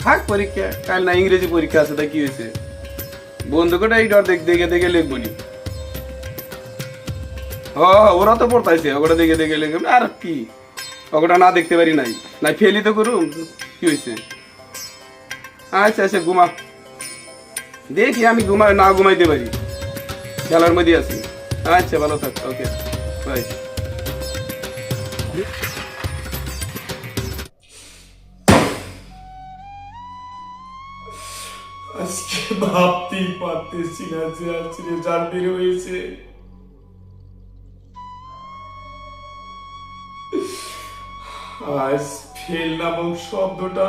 থাক পরীক্ষা, কাল না ইংরেজি পরীক্ষা আছে, তা কি হয়েছে? বন্ধু কটা এই ডর দেখে দেখে লিখবো নি। ওরা তো পড়তাইছে, ওটা দেখে দেখে লিখবে আর কি, ওটা না দেখতে পারি নাই, না ফেলি তো করুম, কি হয়েছে? আচ্ছা আচ্ছা ঘুমা, দেখি আমি না ঘুমাইতে পারি, খেলার মধ্যে আছি। আচ্ছা ভালো থাক, ওকে বাই। আজকে ভাবতেই পারতেছি না যে আজকে রেজাল্ট বের হয়েছে। আজ ফেল নামক শব্দটা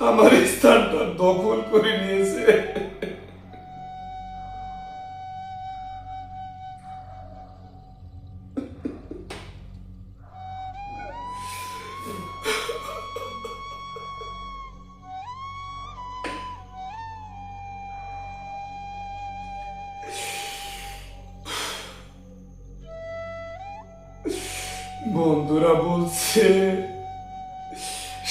আমার স্থানটা দখল করে নিয়েছে। বন্ধুরা বলছে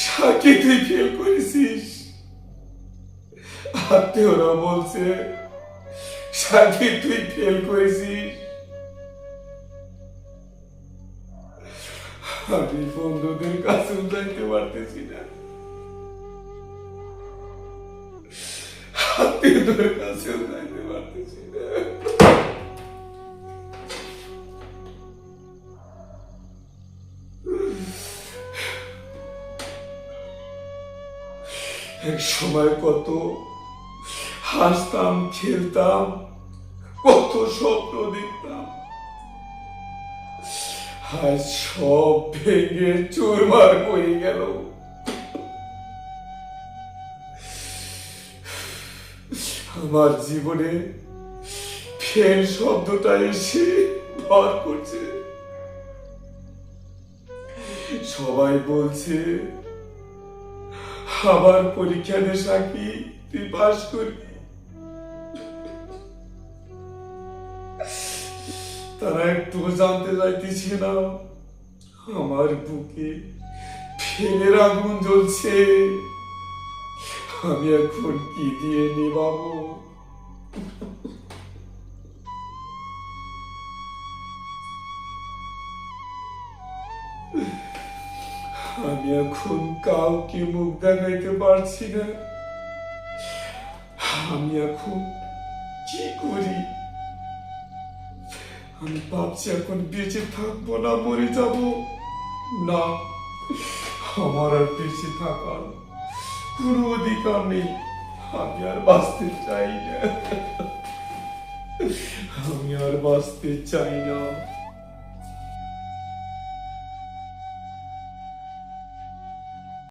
সাকি তুই ফেল করেছিস, আত্মীয়রা বলছে সাকি তুই ফেল করেছিস। আমি বন্ধুদের কাছেও যাইতে পারতেছি না, আত্মীয়দের কাছেও যাইতে পারতেছি না। এক সময় কত হাসতাম, খেলতাম, কত স্বপ্ন দেখতাম, আজ সব ভেঙে চুরমার হয়ে গেল। আমার জীবনে ফেল শব্দটা এসে ভর করছে। সবাই বলছে আবার পরীক্ষা দে সাকি, তুই পাস করবি। তারা একটু জানতে চাইতেছে না আমার বুকে ফেলের আগুন জ্বলছে, আমি এখন কি দিয়ে নিবাবো। আমি এখন কাউকে মুখ দেখাইতে পারছি না, আমি এখন কি করি? আমি ভাবছি এখন বেঁচে থাকবো না মরে যাব। না, আমার আর বেঁচে থাকার কোনো অধিকার নেই, আমি আর বাঁচতে চাই না, আমি আর বাঁচতে চাই না।